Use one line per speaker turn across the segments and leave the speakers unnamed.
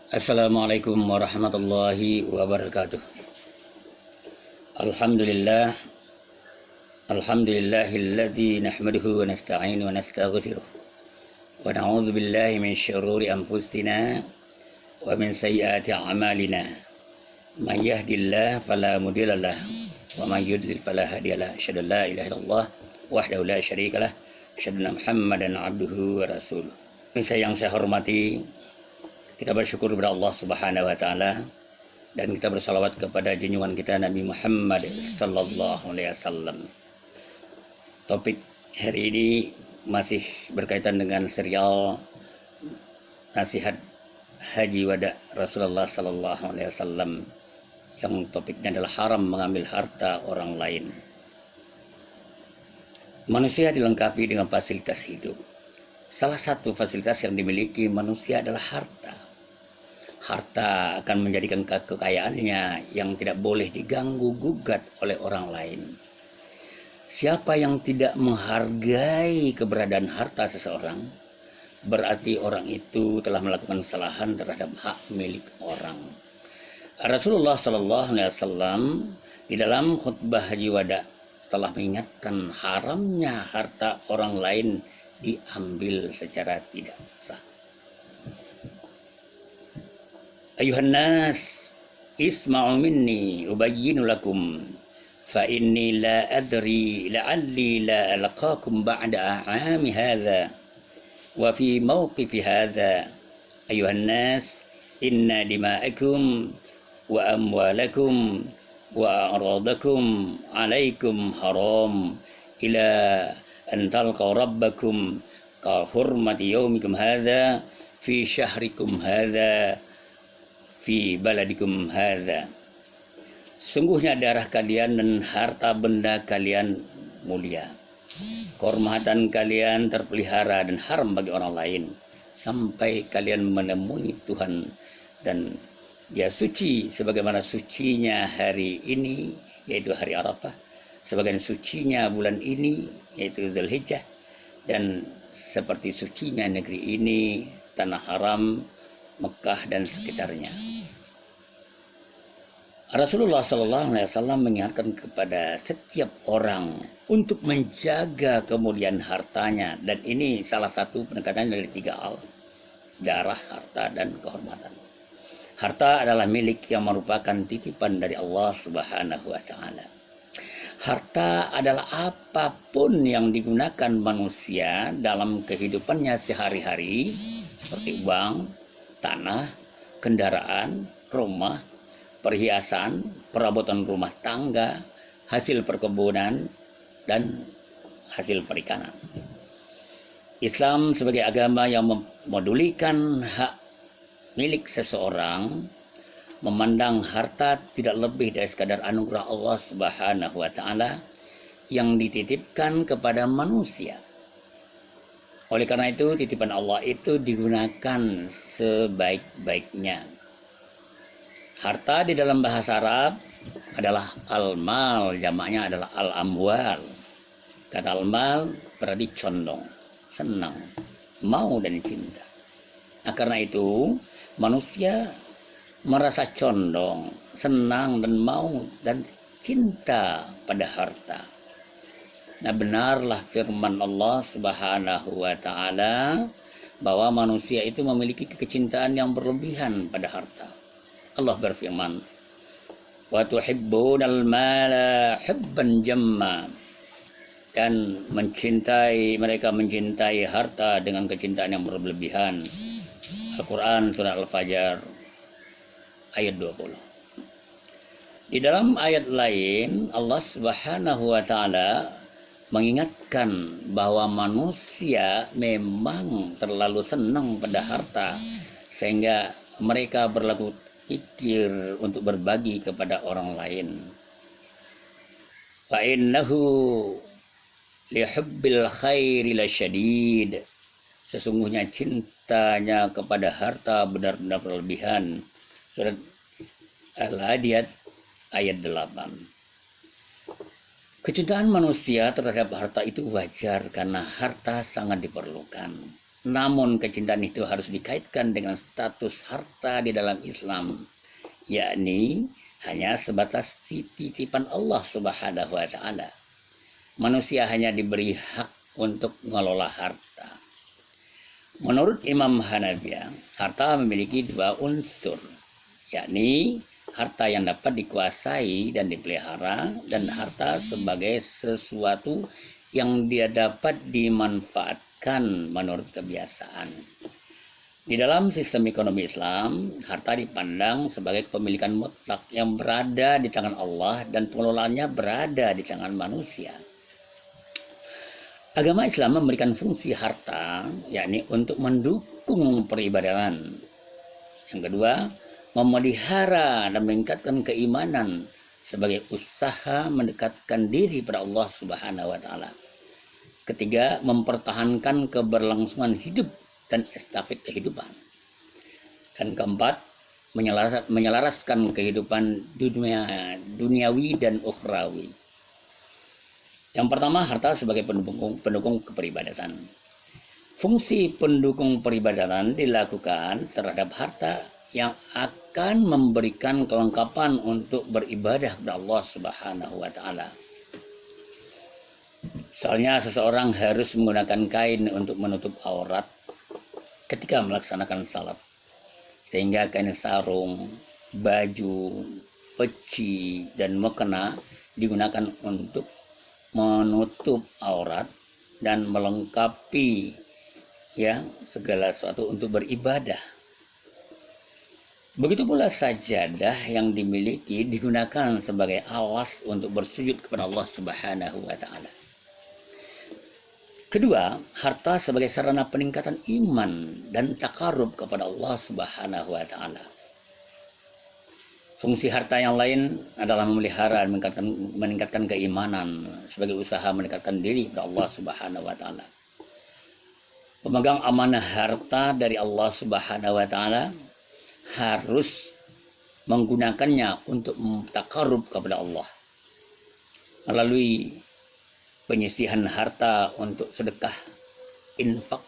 Assalamualaikum warahmatullahi wabarakatuh. Alhamdulillah, alhamdulillahilladzi nahmaduhu wa nasta'inu wa nastaghfiruh. Wa na'udzu billahi min syururi anfusina wa min sayyiati a'malina. May yahdihillahu fala mudilla lahu wa may yudlil fala hadiya lahu. Asyhadu an la ilaha illallah wahdahu la syarika lah. Asyhadu anna Muhammadan abduhu wa rasuluh. Pemirsa yang saya hormati, kita bersyukur kepada Allah Subhanahu wa taala dan kita bersalawat kepada junjungan kita Nabi Muhammad sallallahu alaihi wasallam. Topik hari ini masih berkaitan dengan serial nasihat haji wada Rasulullah sallallahu alaihi wasallam yang topiknya adalah haram mengambil harta orang lain. Manusia dilengkapi dengan fasilitas hidup. Salah satu fasilitas yang dimiliki manusia adalah harta. Harta akan menjadikan kekayaannya yang tidak boleh diganggu gugat oleh orang lain. Siapa yang tidak menghargai keberadaan harta seseorang, berarti orang itu telah melakukan kesalahan terhadap hak milik orang. Rasulullah Sallallahu Alaihi Wasallam di dalam khutbah haji wada telah mengingatkan haramnya harta orang lain diambil secara tidak sah. Ayuhan nas, isma'u minni ubayyinu lakum fa inni la adri la'alli la alqakum ba'da a'ami hadha wa fi mawqifi hadha. Ayuhan nas, inna dima'akum wa amwalakum wa a'radakum alaikum haram ila an talqaw rabbakum ka hurmati yaumikum hadha fi syahrikum hadha fi baladikum hadza. Sungguhnya darah kalian dan harta benda kalian mulia. Kehormatan kalian terpelihara dan haram bagi orang lain sampai kalian menemui Tuhan dan Dia suci sebagaimana sucinya hari ini yaitu hari Arafah, sebagaimana sucinya bulan ini yaitu Zulhijjah, dan seperti sucinya negeri ini tanah haram Mekah dan sekitarnya. Rasulullah Sallallahu Alaihi Wasallam mengingatkan kepada setiap orang untuk menjaga kemuliaan hartanya, dan ini salah satu pendekatan dari 3 hal: darah, harta, dan kehormatan. Harta adalah milik yang merupakan titipan dari Allah Subhanahu Wa Taala. Harta adalah apapun yang digunakan manusia dalam kehidupannya sehari-hari, seperti uang, tanah, kendaraan, rumah, perhiasan, perabotan rumah tangga, hasil perkebunan, dan hasil perikanan. Islam sebagai agama yang memedulikan hak milik seseorang, memandang harta tidak lebih dari sekadar anugerah Allah Subhanahu wa taala yang dititipkan kepada manusia. Oleh karena itu, titipan Allah itu digunakan sebaik-baiknya. Harta di dalam bahasa Arab adalah al-mal, jamaknya adalah al-amwal. Kata al-mal berarti condong, senang, mau dan cinta. Nah, karena itu manusia merasa condong, senang dan mau dan cinta pada harta. Nah, benarlah firman Allah Subhanahu wa taala bahwa manusia itu memiliki kecintaan yang berlebihan pada harta. Allah berfirman, "Wa tuhibbunal mala hubban jamma." Dan mereka mencintai harta dengan kecintaan yang berlebihan. Al-Qur'an surah Al-Fajr ayat 20. Di dalam ayat lain Allah Subhanahu wa taala mengingatkan bahwa manusia memang terlalu senang pada harta sehingga mereka berlaku ikir untuk berbagi kepada orang lain. Fa innahu lihubbil khairi lasyadid. Sesungguhnya cintanya kepada harta benar-benar berlebihan. Surat Al-Hadiyat ayat 8. Kecintaan manusia terhadap harta itu wajar karena harta sangat diperlukan. namun kecintaan itu harus dikaitkan dengan status harta di dalam Islam, yakni hanya sebatas titipan Allah Subhanahu wa taala. Manusia hanya diberi hak untuk mengelola harta. Menurut Imam Hanafiyah, harta memiliki dua unsur, yakni harta yang dapat dikuasai dan dipelihara, dan harta sebagai sesuatu yang dia dapat dimanfaatkan menurut kebiasaan. Di dalam sistem ekonomi Islam, harta dipandang sebagai kepemilikan mutlak yang berada di tangan Allah dan pengelolaannya berada di tangan manusia. Agama Islam memberikan fungsi harta, yakni untuk mendukung peribadatan. Yang kedua, memelihara dan meningkatkan keimanan sebagai usaha mendekatkan diri pada Allah Subhanahu wa taala. Ketiga, mempertahankan keberlangsungan hidup dan estafet kehidupan. Dan keempat, menyelaraskan kehidupan duniawi dan ukhrawi. Yang pertama, harta sebagai pendukung keperibadatan. Fungsi pendukung peribadatan dilakukan terhadap harta yang akan memberikan kelengkapan untuk beribadah kepada Allah Subhanahu wa taala. Misalnya seseorang harus menggunakan kain untuk menutup aurat ketika melaksanakan salat, sehingga kain sarung, baju, peci, dan mukena digunakan untuk menutup aurat dan melengkapi segala sesuatu untuk beribadah. Begitu pula sajadah yang dimiliki digunakan sebagai alas untuk bersujud kepada Allah Subhanahu wa taala. Kedua, harta sebagai sarana peningkatan iman dan takarub kepada Allah Subhanahu wa taala. Fungsi harta yang lain adalah memelihara dan meningkatkan keimanan sebagai usaha mendekatkan diri kepada Allah Subhanahu wa taala. Pemegang amanah harta dari Allah Subhanahu wa taala harus menggunakannya untuk takarub kepada Allah melalui penyisihan harta untuk sedekah, infak,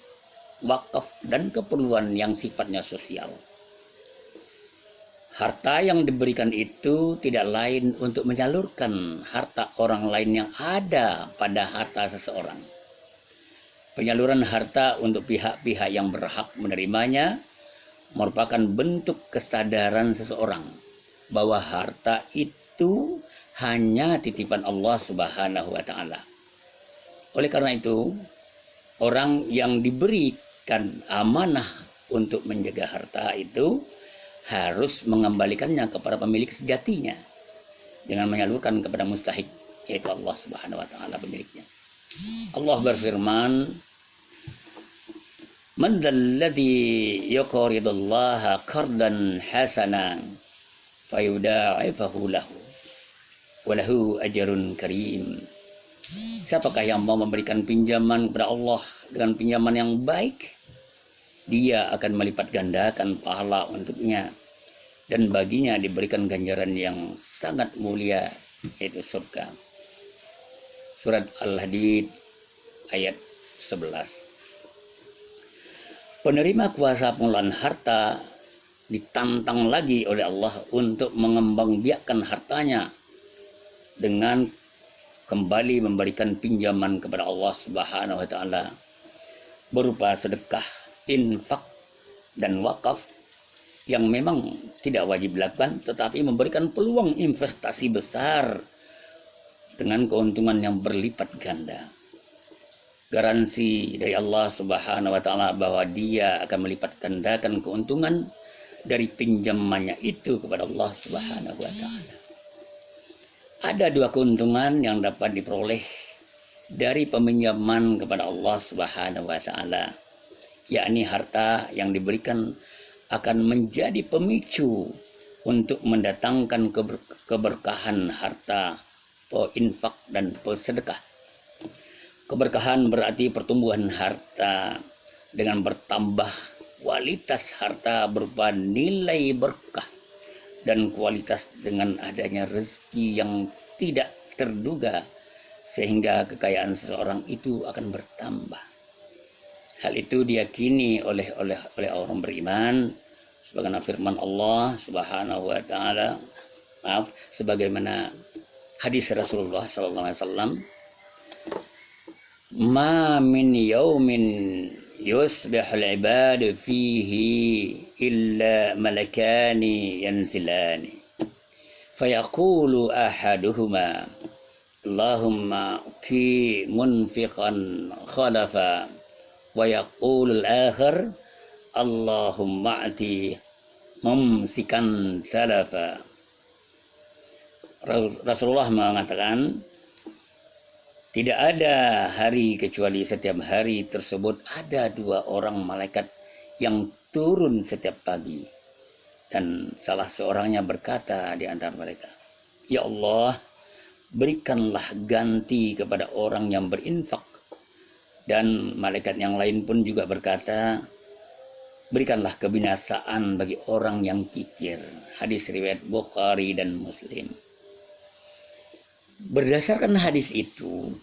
wakaf, dan keperluan yang sifatnya sosial. Harta yang diberikan itu tidak lain untuk menyalurkan harta orang lain yang ada pada harta seseorang. Penyaluran harta untuk pihak-pihak yang berhak menerimanya merupakan bentuk kesadaran seseorang bahwa harta itu hanya titipan Allah Subhanahu wa taala. Oleh karena itu, orang yang diberikan amanah untuk menjaga harta itu harus mengembalikannya kepada pemilik sejatinya dengan menyalurkan kepada mustahik, yaitu Allah Subhanahu wa taala pemiliknya. Allah berfirman, "Man dzalladzi yuqridullaha qardan hasanan fayudha'ifahu lahu wa lahu ajrun karim." Siapakah yang mau memberikan pinjaman kepada Allah dengan pinjaman yang baik? Dia akan melipat gandakan pahala untuknya, dan baginya diberikan ganjaran yang sangat mulia, yaitu surga. Surat Al-Hadid ayat 11. Penerima kuasa pengelolaan harta ditantang lagi oleh Allah untuk mengembangbiakkan hartanya dengan kembali memberikan pinjaman kepada Allah Subhanahu wa taala berupa sedekah, infak, dan wakaf yang memang tidak wajib dilakukan, tetapi memberikan peluang investasi besar dengan keuntungan yang berlipat ganda. Garansi dari Allah Subhanahu wa taala bahwa Dia akan melipat gandakan keuntungan dari pinjamannya itu kepada Allah Subhanahu wa taala. Ada dua keuntungan yang dapat diperoleh dari peminjaman kepada Allah Subhanahu wa taala, yakni harta yang diberikan akan menjadi pemicu untuk mendatangkan keberkahan harta, infak, dan sedekah. Keberkahan berarti pertumbuhan harta dengan bertambah kualitas harta berupa nilai berkah dan kualitas dengan adanya rezeki yang tidak terduga, sehingga kekayaan seseorang itu akan bertambah. Hal itu diyakini oleh orang beriman sebagaimana firman Allah Subhanahu wa taala, sebagaimana hadis Rasulullah sallallahu alaihi wasallam, ma min yaumin yusbihul ibadu fihi illa malakani yanzilani fayaqulu ahaduhuma Allahumma ti munfiqan khalafa wa yaqulul akhar Allahumma ati mumsikan talafa. Rasulullah mengatakan, tidak ada hari kecuali setiap hari tersebut ada 2 orang malaikat yang turun setiap pagi. Dan salah seorangnya berkata di antara mereka, ya Allah, berikanlah ganti kepada orang yang berinfak. Dan malaikat yang lain pun juga berkata, berikanlah kebinasaan bagi orang yang kikir. Hadis riwayat Bukhari dan Muslim. Berdasarkan hadis itu,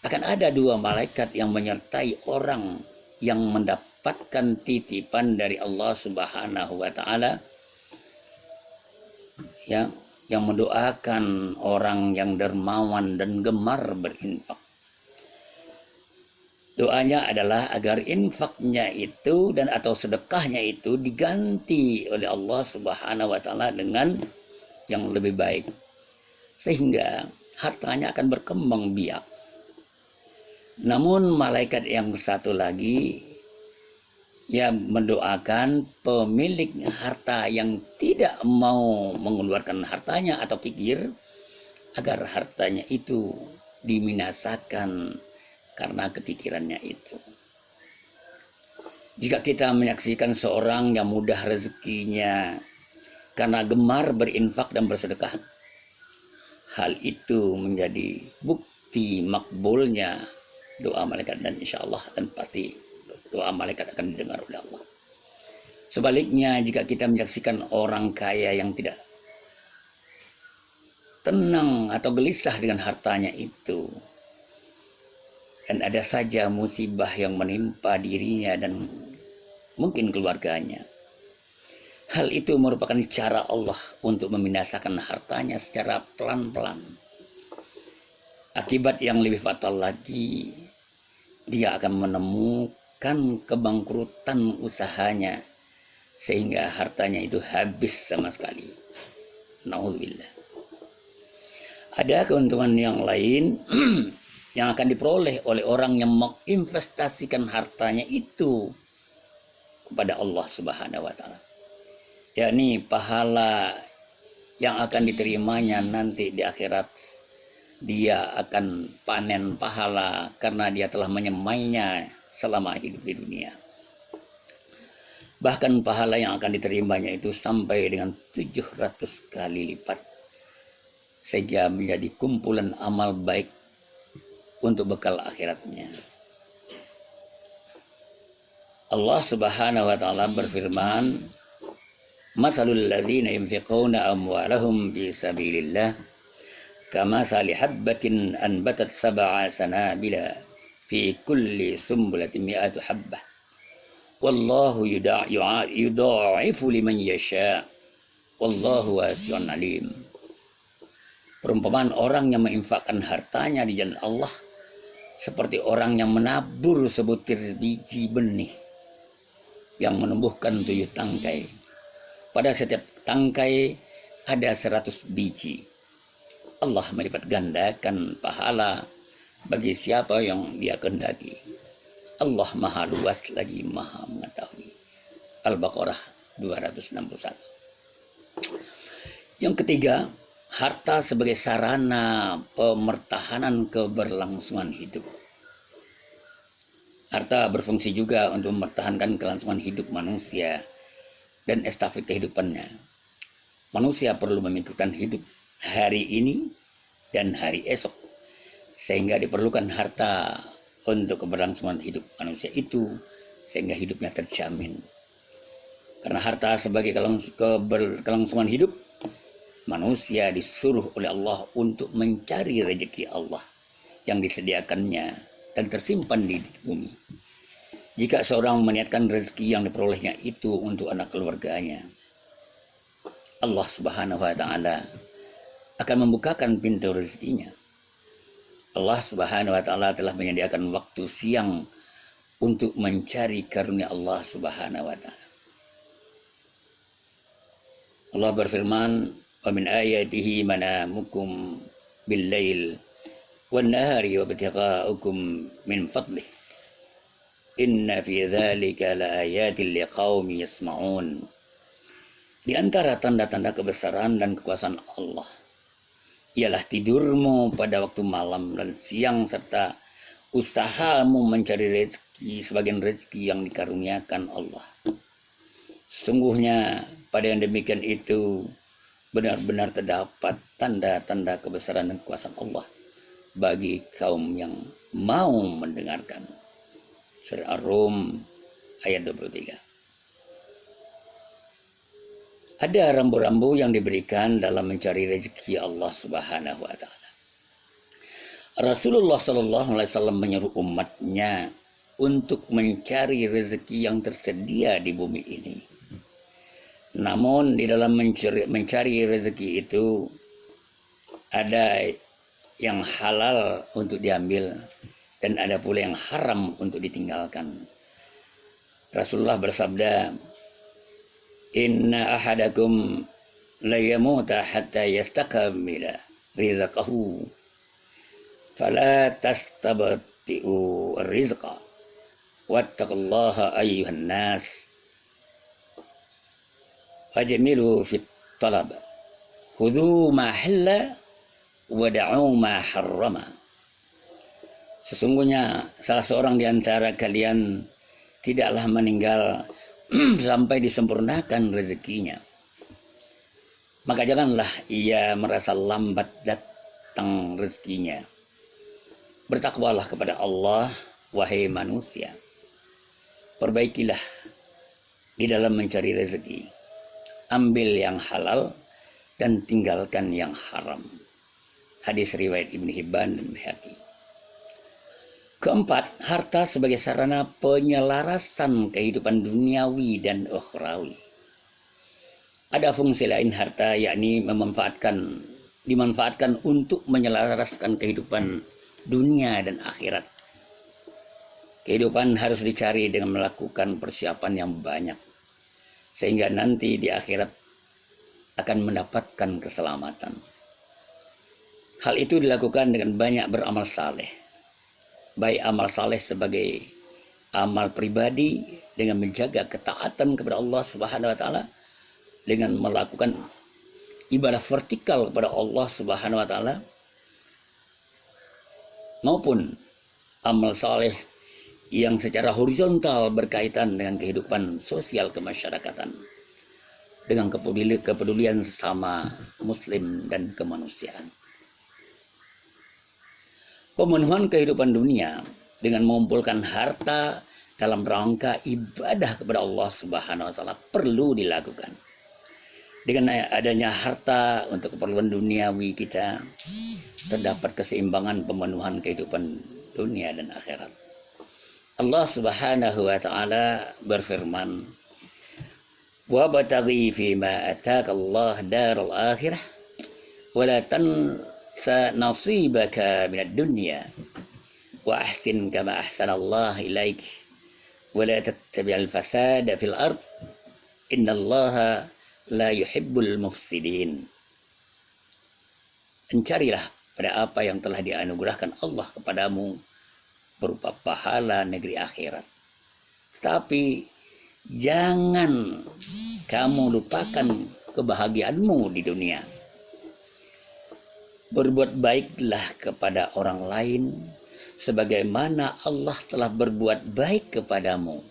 akan ada 2 malaikat yang menyertai orang yang mendapatkan titipan dari Allah Subhanahu wa taala, ya, yang mendoakan orang yang dermawan dan gemar berinfak. Doanya adalah agar infaknya itu dan atau sedekahnya itu diganti oleh Allah Subhanahu wa taala dengan yang lebih baik, sehingga hartanya akan berkembang biak. Namun malaikat yang satu lagi yang mendoakan pemilik harta yang tidak mau mengeluarkan hartanya atau kikir agar hartanya itu diminasakan karena kekikirannya itu. Jika kita menyaksikan seorang yang mudah rezekinya karena gemar berinfak dan bersedekah, hal itu menjadi bukti makbulnya doa malaikat, dan insya Allah dan pasti doa malaikat akan didengar oleh Allah. Sebaliknya, jika kita menyaksikan orang kaya yang tidak tenang atau gelisah dengan hartanya itu, dan ada saja musibah yang menimpa dirinya dan mungkin keluarganya, hal itu merupakan cara Allah untuk membinasakan hartanya secara pelan-pelan. Akibat yang lebih fatal lagi, dia akan menemukan kebangkrutan usahanya sehingga hartanya itu habis sama sekali. Naudzubillah. Ada keuntungan yang lain yang akan diperoleh oleh orang yang menginvestasikan hartanya itu kepada Allah Subhanahu wa taala, yakni pahala yang akan diterimanya nanti di akhirat. Dia akan panen pahala karena dia telah menyemainya selama hidup di dunia. Bahkan pahala yang akan diterimanya itu sampai dengan 700 kali lipat, sehingga menjadi kumpulan amal baik untuk bekal akhiratnya. Allah Subhanahu wa taala berfirman, "Matsalul ladzina yunfiquna amwalahum fi sabilillah kamatsali habbatin anbatat sab'a sanabila fi kulli sumbulatin mi'atu habbah wallahu yudha'ifu liman yasha wallahu wasi'un alim." Perumpamaan orang yang menginfakkan hartanya di jalan Allah seperti orang yang menabur sebutir biji benih yang menumbuhkan 7 tangkai. Pada setiap tangkai ada 100 biji. Allah melipat gandakan pahala bagi siapa yang dia kehendaki. Allah maha luas lagi maha mengetahui. Al-Baqarah 261. Yang ketiga, harta sebagai sarana pemertahanan keberlangsungan hidup. Harta berfungsi juga untuk mempertahankan kelangsungan hidup manusia dan estafet kehidupannya. Manusia perlu memikirkan hidup hari ini dan hari esok, sehingga diperlukan harta untuk keberlangsungan hidup manusia itu, sehingga hidupnya terjamin. Karena harta sebagai kelangsungan hidup, manusia disuruh oleh Allah untuk mencari rezeki Allah yang disediakannya dan tersimpan di bumi. Jika seorang meniatkan rezeki yang diperolehnya itu untuk anak keluarganya, Allah Subhanahu wa taala akan membukakan pintu rezekinya. Allah Subhanahu wa taala telah menyediakan waktu siang untuk mencari karunia Allah Subhanahu wa taala. Allah berfirman, "Wa min ayatihi manamukum bil-lail wan-nahari wa ibtigha'ukum min fadlih. Inna fi dzalika laayatin liqaumin yasma'un." Di antara tanda-tanda kebesaran dan kekuasaan Allah ialah tidurmu pada waktu malam dan siang serta usahamu mencari rezeki, sebagian rezeki yang dikaruniakan Allah. Sesungguhnya pada yang demikian itu benar-benar terdapat tanda-tanda kebesaran dan kekuasaan Allah bagi kaum yang mau mendengarkan. Surah Ar-Rum ayat 23. Ada rambu-rambu yang diberikan dalam mencari rezeki Allah Subhanahu wa taala. Rasulullah sallallahu alaihi wasallam menyeru umatnya untuk mencari rezeki yang tersedia di bumi ini. Namun di dalam mencari rezeki itu ada yang halal untuk diambil dan ada pula yang haram untuk ditinggalkan. Rasulullah bersabda, "Inna ahadakum la yamuta hatta yastakmila rizqahu. Fala tastabti'u ar-rizqa. Wattaqullaha ayyuhan nas. Fajmilu fit talab. Khudhu ma halla wa da'u ma harrama." Sesungguhnya salah seorang di antara kalian tidaklah meninggal sampai disempurnakan rezekinya. Maka janganlah ia merasa lambat datang rezekinya. Bertakwalah kepada Allah, wahai manusia. Perbaikilah di dalam mencari rezeki. Ambil yang halal dan tinggalkan yang haram. Hadis riwayat Ibnu Hibban dan Baihaqi. Keempat, harta sebagai sarana penyelarasan kehidupan duniawi dan ukhrawi. Ada fungsi lain harta, yakni dimanfaatkan untuk menyelaraskan kehidupan dunia dan akhirat. Kehidupan harus dicari dengan melakukan persiapan yang banyak, sehingga nanti di akhirat akan mendapatkan keselamatan. Hal itu dilakukan dengan banyak beramal saleh, baik amal saleh sebagai amal pribadi dengan menjaga ketaatan kepada Allah Subhanahu wa taala, dengan melakukan ibadah vertikal kepada Allah Subhanahu wa taala, maupun amal saleh yang secara horizontal berkaitan dengan kehidupan sosial kemasyarakatan, dengan kepedulian sesama muslim dan kemanusiaan. Pemenuhan kehidupan dunia dengan mengumpulkan harta dalam rangka ibadah kepada Allah Subhanahu wa taala perlu dilakukan. Dengan adanya harta untuk keperluan duniawi kita, terdapat keseimbangan pemenuhan kehidupan dunia dan akhirat. Allah Subhanahu wa taala berfirman, "Wa bataghi fi ma ataka Allah darul akhirah wa la tansa nasibaka minad dunya wa ahsin kama ahsanallahu ilaik wa la tattabi'al fasada fil ard innallaha la yuhibbul mufsidin." Mencarilah pada apa yang telah dianugerahkan Allah kepadamu berupa pahala negeri akhirat. Tetapi jangan kamu lupakan kebahagiaanmu di dunia. Berbuat baiklah kepada orang lain sebagaimana Allah telah berbuat baik kepadamu.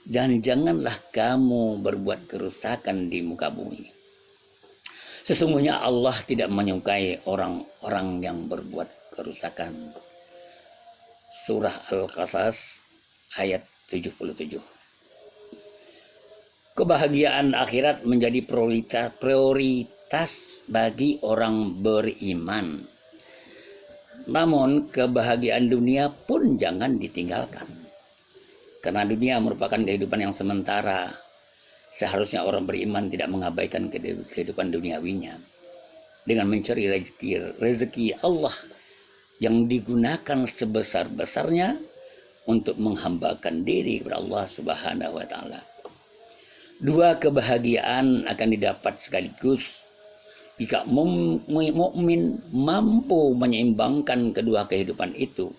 Dan janganlah kamu berbuat kerusakan di muka bumi. Sesungguhnya Allah tidak menyukai orang-orang yang berbuat kerusakan. Surah Al-Qasas ayat 77. Kebahagiaan akhirat menjadi prioritas bagi orang beriman. Namun kebahagiaan dunia pun jangan ditinggalkan. Karena dunia merupakan kehidupan yang sementara. Seharusnya orang beriman tidak mengabaikan kehidupan duniawinya dengan mencari rezeki Allah yang digunakan sebesar-besarnya untuk menghambakan diri kepada Allah Subhanahu wa taala. Dua kebahagiaan akan didapat sekaligus jika mukmin mampu menyeimbangkan kedua kehidupan itu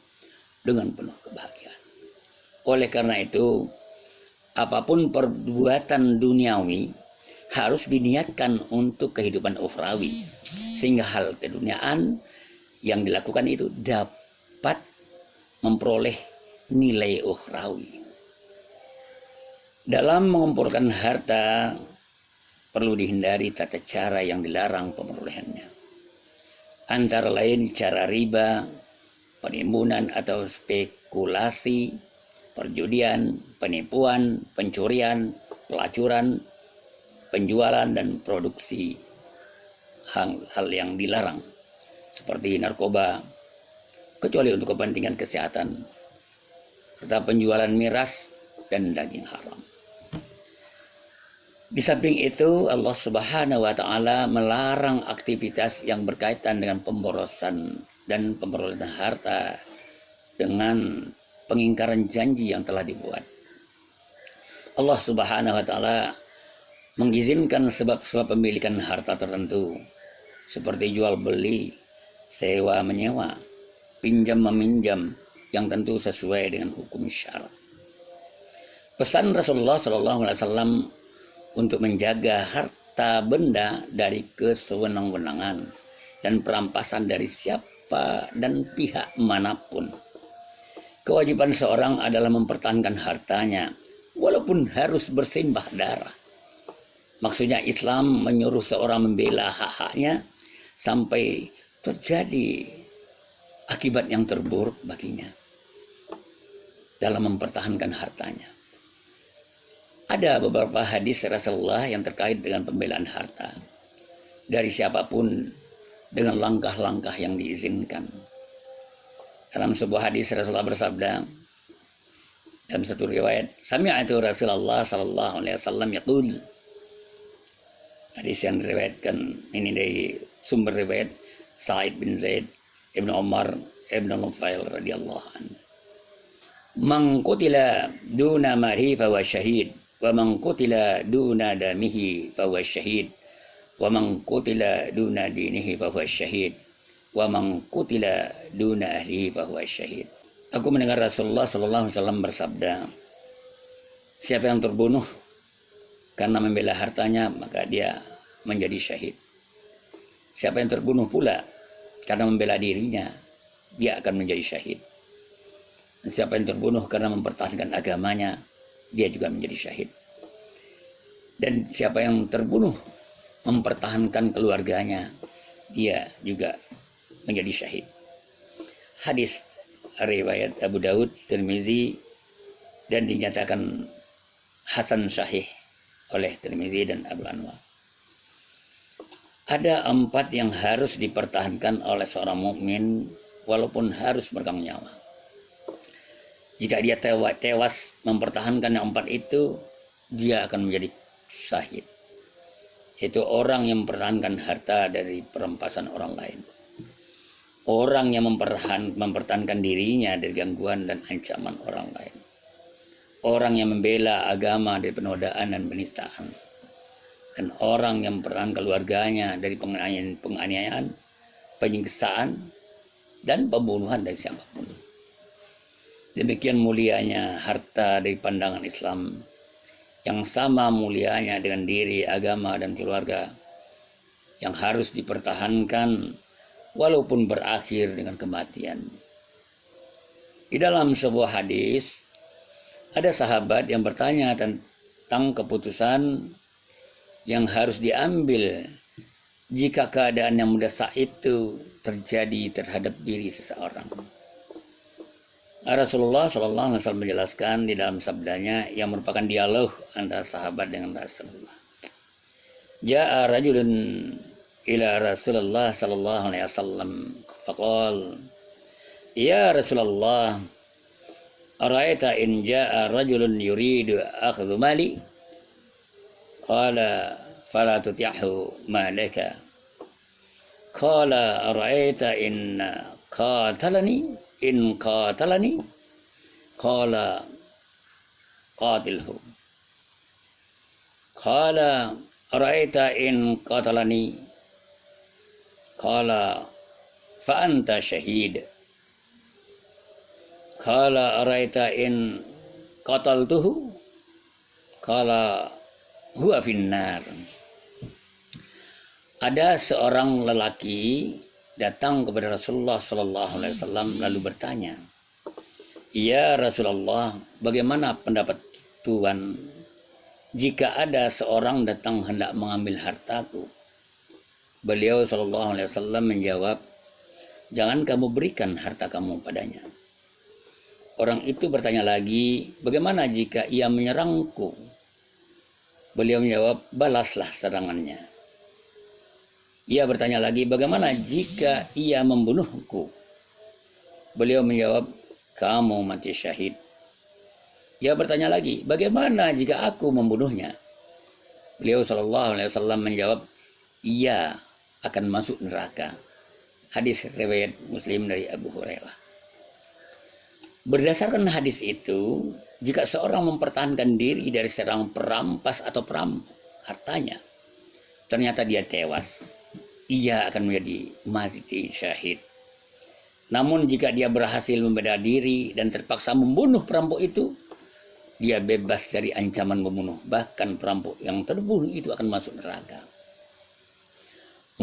dengan penuh kebahagiaan. Oleh karena itu, apapun perbuatan duniawi harus diniatkan untuk kehidupan ukhrawi, sehingga hal keduniaan yang dilakukan itu dapat memperoleh nilai ukhrawi. Dalam mengumpulkan harta perlu dihindari tata cara yang dilarang pemerolehannya, antara lain cara riba, penimbunan atau spekulasi, perjudian, penipuan, pencurian, pelacuran, penjualan dan produksi hal yang dilarang seperti narkoba kecuali untuk kepentingan kesehatan, serta penjualan miras dan daging haram. Di samping itu, Allah Subhanahu wa taala melarang aktivitas yang berkaitan dengan pemborosan dan pemerolehan harta dengan pengingkaran janji yang telah dibuat. Allah Subhanahu wa taala mengizinkan sebab-sebab pemilikan harta tertentu seperti jual beli, sewa menyewa, pinjam meminjam yang tentu sesuai dengan hukum syara. Pesan Rasulullah SAW untuk menjaga harta benda dari kesewenang-wenangan dan perampasan dari siapa dan pihak manapun. Kewajiban seorang adalah mempertahankan hartanya walaupun harus bersimbah darah. Maksudnya Islam menyuruh seorang membela hak-haknya sampai terjadi akibat yang terburuk baginya dalam mempertahankan hartanya. Ada beberapa hadis Rasulullah yang terkait dengan pembelaan harta dari siapapun dengan langkah-langkah yang diizinkan. Dalam sebuah hadis Rasulullah bersabda dalam satu riwayat, sami'tu Rasulullah sallallahu alaihi wasallam yaqul. Hadis yang diriwayatkan ini dari sumber riwayat Sa'id bin Zaid, Ibnu Umar, Ibnu Nufail radhiyallahu anhu. Man qutila duna malihi fa huwa syahid, wa man qutila duna damihi fa huwa syahid, wa man qutila duna dinihi fa huwa syahid, wa man qutila duna ahlihi fa huwa syahid. Aku mendengar Rasulullah sallallahu alaihi wasallam bersabda, siapa yang terbunuh karena membela hartanya maka dia menjadi syahid. Siapa yang terbunuh pula karena membela dirinya dia akan menjadi syahid. Dan siapa yang terbunuh karena mempertahankan agamanya dia juga menjadi syahid. Dan siapa yang terbunuh mempertahankan keluarganya dia juga menjadi syahid. Hadis riwayat Abu Daud, Tirmizi dan dinyatakan hasan sahih oleh Tirmizi dan Abu Anwar. Ada 4 yang harus dipertahankan oleh seorang mukmin walaupun harus meregang nyawa. Jika dia tewas mempertahankan yang 4 itu, dia akan menjadi syahid. Itu orang yang mempertahankan harta dari perampasan orang lain. Orang yang mempertahankan dirinya dari gangguan dan ancaman orang lain. Orang yang membela agama dari penodaan dan penistaan. Dan orang yang mempertahankan keluarganya dari penganiayaan, penyiksaan, dan pembunuhan dari siapapun. Demikian mulianya harta dari pandangan Islam, yang sama mulianya dengan diri, agama, dan keluarga, yang harus dipertahankan walaupun berakhir dengan kematian. Di dalam sebuah hadis, ada sahabat yang bertanya tentang keputusan yang harus diambil jika keadaan yang mendesak itu terjadi terhadap diri seseorang. Rasulullah SAW menjelaskan di dalam sabdanya yang merupakan dialog antara sahabat dengan Rasulullah. Ja'a rajulun ila Rasulullah sallallahu alaihi wasallam faqal, ya Rasulullah, Araita in jaa rajulun yuridu akhdhu mali qala fala tuti'hu malaka qala araita in qatalani qala qatilhu qala araita in qatalani qala fa anta syahid qala araita in qataltuhu qala huwa finnar. Ada seorang lelaki datang kepada Rasulullah sallallahu alaihi wasallam lalu bertanya, "Ya Rasulullah, bagaimana pendapat Tuhan jika ada seorang datang hendak mengambil hartaku?" Beliau sallallahu alaihi wasallam menjawab, "Jangan kamu berikan harta kamu padanya." Orang itu bertanya lagi, "Bagaimana jika ia menyerangku?" Beliau menjawab, "Balaslah serangannya." Ia bertanya lagi, "Bagaimana jika ia membunuhku?" Beliau menjawab, "Kamu mati syahid." Ia bertanya lagi, "Bagaimana jika aku membunuhnya?" Beliau sallallahu alaihi wasallam menjawab, "Ia akan masuk neraka." Hadis riwayat Muslim dari Abu Hurairah. Berdasarkan hadis itu, jika seorang mempertahankan diri dari serang perampas atau perampok hartanya, ternyata dia tewas, ia akan menjadi mati syahid. Namun jika dia berhasil membela diri dan terpaksa membunuh perampok itu, dia bebas dari ancaman membunuh. Bahkan perampok yang terbunuh itu akan masuk neraka.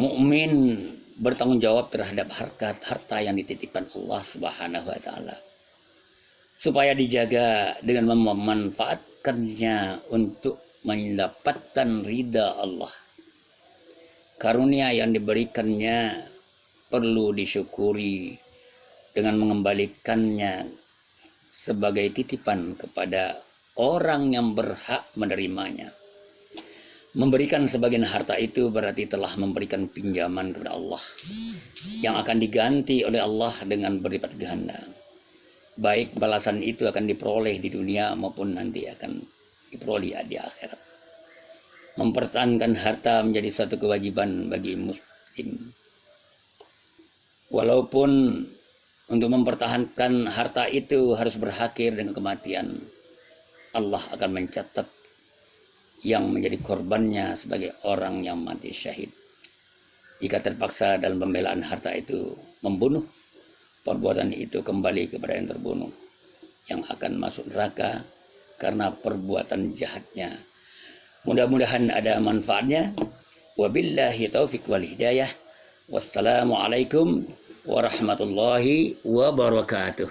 Mukmin bertanggung jawab terhadap harta yang dititipkan Allah Subhanahu wa taala, supaya dijaga dengan memanfaatkannya untuk mendapatkan ridha Allah. Karunia yang diberikannya perlu disyukuri dengan mengembalikannya sebagai titipan kepada orang yang berhak menerimanya. Memberikan sebagian harta itu berarti telah memberikan pinjaman kepada Allah yang akan diganti oleh Allah dengan berlipat ganda. Baik balasan itu akan diperoleh di dunia maupun nanti akan diperoleh di akhirat. Mempertahankan harta menjadi suatu kewajiban bagi muslim. Walaupun untuk mempertahankan harta itu harus berakhir dengan kematian, Allah akan mencatat yang menjadi korbannya sebagai orang yang mati syahid. Jika terpaksa dalam pembelaan harta itu membunuh, perbuatan itu kembali kepada yang terbunuh, yang akan masuk neraka karena perbuatan jahatnya. Mudah-mudahan ada manfaatnya. Wabillahi taufiq wal hidayah. Wassalamualaikum warahmatullahi wabarakatuh.